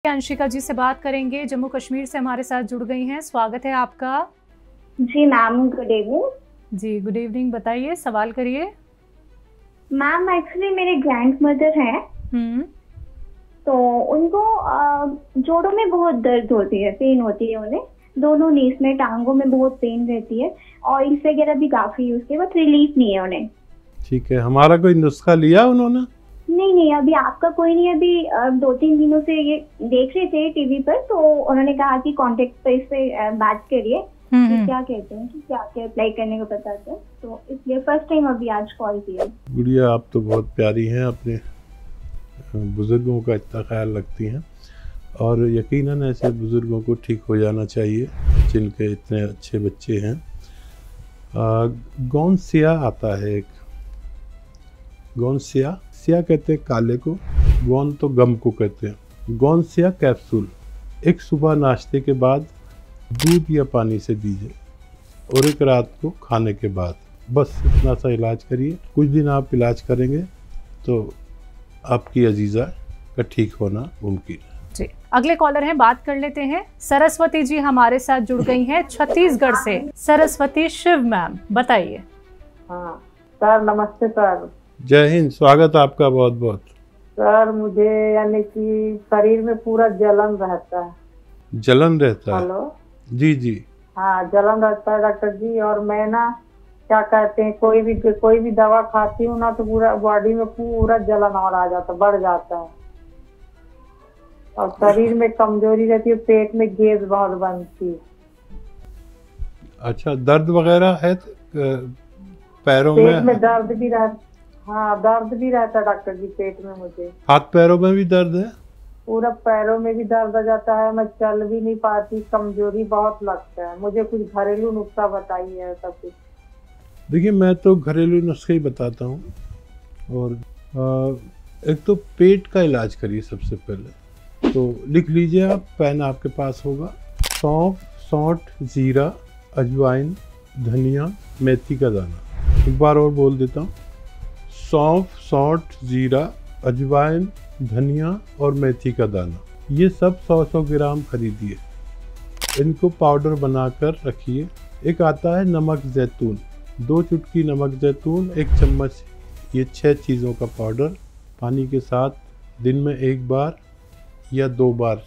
अंशिका जी से बात करेंगे, जम्मू कश्मीर से हमारे साथ जुड़ गई हैं। स्वागत है आपका। जी मैम, गुड इवनिंग। जी गुड इवनिंग, बताइए, सवाल करिए। मैम एक्चुअली मेरे ग्रैंड मदर हैं, तो उनको जोड़ों में बहुत दर्द होती है, पेन होती है उन्हें। दोनों नीज में, टांगों में बहुत पेन रहती है। ऑयल्स वगैरह भी काफी यूज किए, बट रिलीफ नहीं है उन्हें। ठीक है, हमारा कोई नुस्खा लिया उन्होंने? नहीं, अभी आपका कोई नहीं। अभी 2-3 दिनों से ये देख रहे थे टीवी पर, तो उन्होंने कहा कि कांटेक्ट पे इस पे बात करिए कि क्या कहते हैं, कि क्या क्या अप्लाई करने को बताते हैं। तो इसलिए फर्स्ट टाइम अभी आज कॉल किया। गुड़िया, आप तो बहुत प्यारी हैं, अपने बुजुर्गों का इतना ख्याल रखती हैं, और यकीनन ऐसे बुजुर्गों को ठीक हो जाना चाहिए जिनके इतने अच्छे बच्चे हैं। गौनसिया आता है एक, गौनसिया सिया कहते हैं काले को, गौन तो गम को कहते हैं। गौनसिया कैप्सूल एक सुबह नाश्ते के बाद दूध या पानी से दीजिए, और एक रात को खाने के बाद। बस इतना सा इलाज करिए। कुछ दिन आप इलाज करेंगे तो आपकी अजीज़ा का ठीक होना मुमकिन है। जी, अगले कॉलर हैं, बात कर लेते हैं। सरस्वती जी हमारे साथ जुड़ गई हैं छत्तीसगढ़ से। सरस्वती शिव मैम, बताइए। हाँ सर, नमस्ते सर। जय हिंद, स्वागत आपका बहुत बहुत। सर मुझे यानी कि शरीर में पूरा जलन रहता है। जलन रहता है? हेलो जी जी। हाँ, जलन रहता है डॉक्टर जी। और मैं ना, क्या कहते हैं, कोई भी दवा खाती हूँ ना, तो पूरा बॉडी में पूरा जलन और आ जाता, बढ़ जाता है। और शरीर में कमजोरी रहती है, पेट में गैस बहुत बनती है। अच्छा, दर्द वगैरह है पैरों पेट में में? दर्द भी रहता, हाँ दर्द भी रहता है डॉक्टर जी पेट में। मुझे हाथ पैरों में भी दर्द है? पूरा पैरों में भी दर्द आ जाता है, मैं चल भी नहीं पाती, कमजोरी बहुत लगता है। मुझे कुछ घरेलू नुस्खा बताइए सब कुछ। देखिए, मैं तो घरेलू नुस्खे ही बताता हूँ। और एक तो पेट का इलाज करिए सबसे पहले। तो लिख लीजिए आप, पेन आपके पास होगा। सौंफ, सौंठ, जीरा, अजवाइन, धनिया, मेथी का दाना। एक बार और बोल देता हूँ, सौंफ, सौंठ, जीरा, अजवाइन, धनिया और मेथी का दाना। ये सब 100-100 ग्राम खरीदिए, इनको पाउडर बनाकर रखिए। एक आता है नमक जैतून, 2 चुटकी नमक जैतून, 1 चम्मच, ये 6 चीज़ों का पाउडर पानी के साथ दिन में 1 बार या 2 बार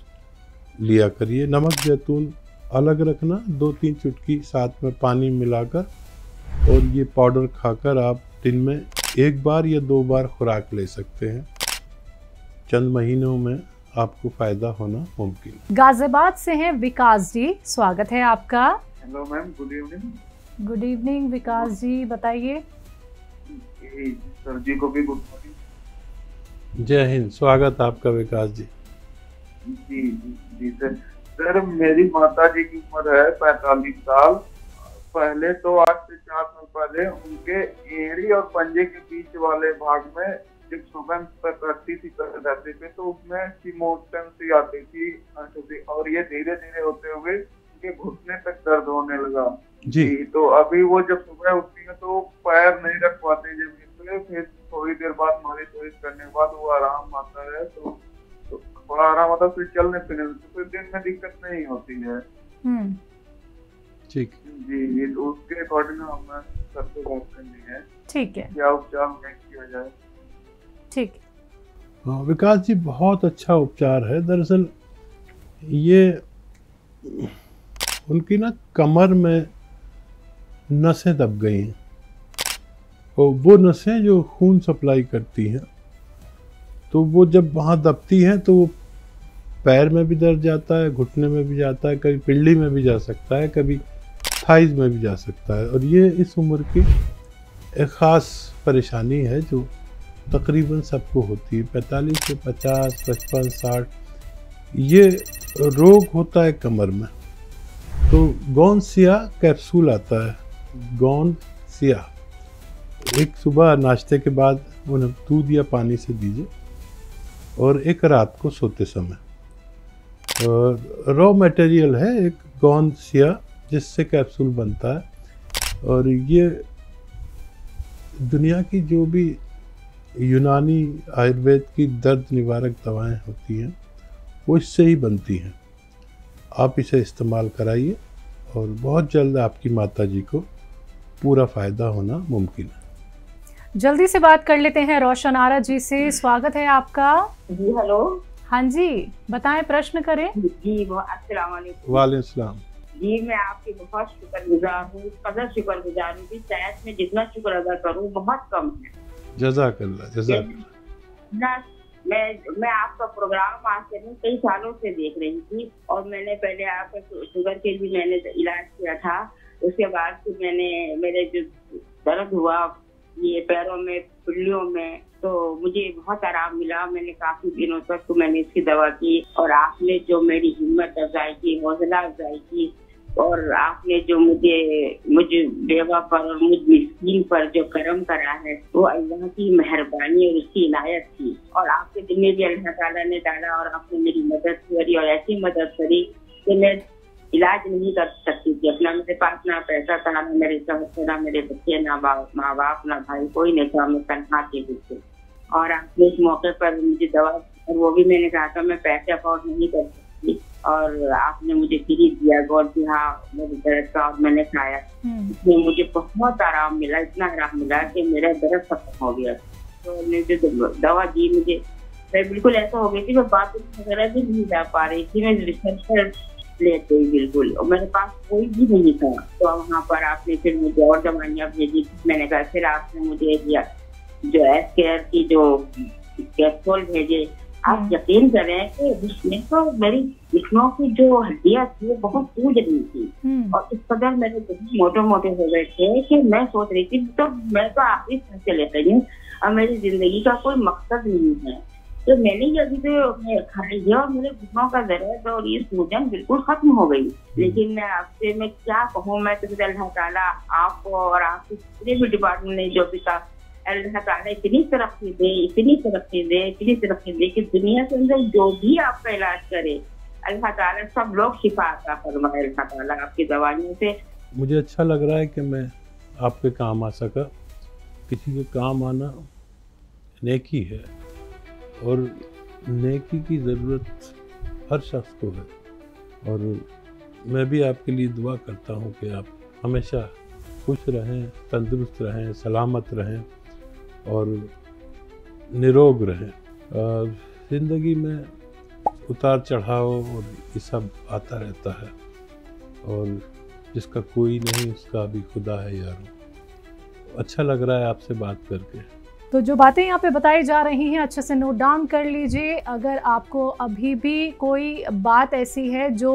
लिया करिए। नमक जैतून अलग रखना, 2-3 चुटकी साथ में पानी मिलाकर, और ये पाउडर खाकर आप दिन में 1 बार या 2 बार खुराक ले सकते हैं। चंद महीनों में आपको फायदा होना मुमकिन है। गाजियाबाद से हैं विकास जी, स्वागत है आपका। Hello ma'am, good evening. Good evening Vikas ji, बताइए। सर जी को भी गुड मॉर्निंग। जय हिंद, स्वागत आपका विकास जी। जी जी सर। सर मेरी माता जी की उम्र है 45 साल। पहले तो आज से 4 साल पहले उनके एड़ी और पंजे के बीच वाले भाग में जब सुबह करती थी रहते थे, तो उसमें सिमोटन सी आती थी, और ये धीरे धीरे होते हुए उनके घुटने तक दर्द होने लगा जी। तो अभी वो जब सुबह उठती है तो पैर नहीं रख पाते जमीन पे। फिर थोड़ी देर बाद मालिश वालिश करने के बाद वो आराम आता है, तो थोड़ा आराम आता है, फिर चलने फिरने लगते, फिर दिन में दिक्कत नहीं होती है। ठीक जी, तो उसके अकॉर्डिंग हमें सर से बात करनी है। ठीक है, क्या उपचार किया जाए? ठीक। हाँ विकास जी, बहुत अच्छा उपचार है। दरअसल ये उनकी ना कमर में नसें दब गई हैं, और वो नसें जो खून सप्लाई करती हैं, तो वो जब वहाँ दबती हैं तो वो पैर में भी दर्द जाता है, घुटने में भी जाता है, कभी पिल्ली में भी जा सकता है, कभी थाइज में भी जा सकता है। और ये इस उम्र की एक ख़ास परेशानी है जो तकरीबन सबको होती है। 45 से 50, 55, 60 ये रोग होता है कमर में। तो गौनसिया कैप्सूल आता है, गौनसिया। एक सुबह नाश्ते के बाद उन्हें दूध या पानी से दीजिए, और एक रात को सोते समय। रॉ मटेरियल है एक गौनसिया, जिससे कैप्सूल बनता है। और ये दुनिया की जो भी यूनानी आयुर्वेद की दर्द निवारक दवाएं होती हैं वो इससे ही बनती हैं। आप इसे इस्तेमाल कराइए और बहुत जल्द आपकी माताजी को पूरा फ़ायदा होना मुमकिन है। जल्दी से बात कर लेते हैं रोशन आरा जी से। स्वागत है आपका। जी हेलो। हाँ जी, बताएं, प्रश्न करें। जी अस्सलाम वालेकुम। वालेकुम सलाम। जी मैं आपकी बहुत शुक्रगुजार हूँ, कदर शुक्रगुजार हूँ कि शायद मैं जितना शुक्र अदा करूँ बहुत कम है। जज़ाकल्लाह जज़ाकल्लाह। मैं आपका प्रोग्राम आज से नहीं कई सालों से देख रही थी और मैंने पहले आपका शुगर के भी मैंने इलाज किया था। उसके बाद फिर मेरे जो दर्द हुआ ये पैरों में पिल्लियों में, तो मुझे बहुत आराम मिला। मैंने काफी दिनों तक तो मैंने इसकी दवा की और आपने जो मेरी हिम्मत अफजाई की, हौसला अफजाई की और आपने जो मुझे बेवा पर और मुझ मिस्कीन पर जो करम करा है वो अल्लाह की मेहरबानी और उसकी इनायत थी। और आपके दिल में भी अल्लाह ताला ने डाला और आपने मेरी मदद करी और ऐसी मदद करी कि मैं इलाज नहीं कर सकती थी अपना। मेरे पास ना पैसा था, ना मेरे सहर, ना मेरे बच्चे, ना माँ बाप, ना भाई, कोई नहीं था। मैं तनहा थी बिल्कुल। और आपने इस मौके पर मुझे दवा, और वो भी मैंने कहा था मैं पैसे अफोर्ड नहीं कर सकती, और आपने मुझे फ्री दिया गोद की। हाँ मेरे दर्द का, और मैंने खाया। इसमें मुझे बहुत आराम मिला, इतना आराम मिला कि मेरा दर्द खत्म हो गया। तो जो दवा दी मुझे, मैं बिल्कुल ऐसा हो गई थी मैं बाथरूम वगैरह भी नहीं जा पा रही थी। मैं रिसर्च लेट गई बिल्कुल, और मेरे पास कोई भी नहीं था। तो वहाँ पर आपने फिर मुझे और दवाइयाँ भेजी। मैंने कहा फिर आपने मुझे दिया जो एस केयर की जो कैप्सूल भेजे। आप यकीन करें कि उसमें तो मेरी घुटनों की जो हड्डियाँ थी वो बहुत सूज रही थी और इस कदर मेरे घुटने मोटे मोटे हो गए थे कि मैं सोच रही थी तो मैं तो आखिरी सांस से ले रही हूँ और मेरी जिंदगी का कोई मकसद नहीं है। तो मैंने ये अभी तो खाई है और मेरे घुटनों का दर्द और ये सूजन बिल्कुल खत्म हो गई। लेकिन मैं आपसे मैं क्या कहूँ, मैं तो अल्लाह ताला आपको और आपके पूरे भी डिपार्टमेंट ने जो भी था, अल्लाह ताला इतनी तरक्की दे, इतनी तरक्की दे, इतनी तरक्की दे कि दुनिया के अंदर जो भी आपका इलाज करे अल्लाह ताला सब लोग शिफा अता फरमाए अल्लाह ताला आपकी दवाइयों से। मुझे अच्छा लग रहा है कि मैं आपके काम आ सका। किसी के काम आना नेकी है और नेकी की ज़रूरत हर शख्स को है। और मैं भी आपके लिए दुआ करता हूँ कि आप हमेशा खुश रहें, तंदुरुस्त रहें, सलामत रहें और निरोग रहें। ज़िंदगी में उतार चढ़ाव और ये सब आता रहता है और जिसका कोई नहीं उसका भी खुदा है यारो। अच्छा लग रहा है आपसे बात करके। तो जो बातें यहाँ पे बताई जा रही हैं अच्छे से नोट डाउन कर लीजिए। अगर आपको अभी भी कोई बात ऐसी है जो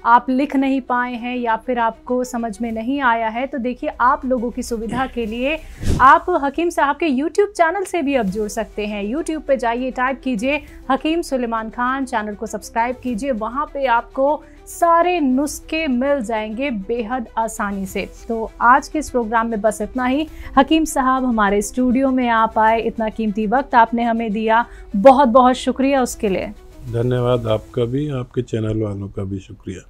आप लिख नहीं पाए हैं या फिर आपको समझ में नहीं आया है, तो देखिए आप लोगों की सुविधा के लिए आप हकीम साहब के YouTube चैनल से भी अब जुड़ सकते हैं। YouTube पे जाइए, टाइप कीजिए हकीम सुलेमान खान, चैनल को सब्सक्राइब कीजिए। वहाँ पे आपको सारे नुस्खे मिल जाएंगे बेहद आसानी से। तो आज के इस प्रोग्राम में बस इतना ही। हकीम साहब हमारे स्टूडियो में आप आए, इतना कीमती वक्त आपने हमें दिया, बहुत बहुत शुक्रिया उसके लिए। धन्यवाद आपका भी, आपके चैनल वालों का भी शुक्रिया।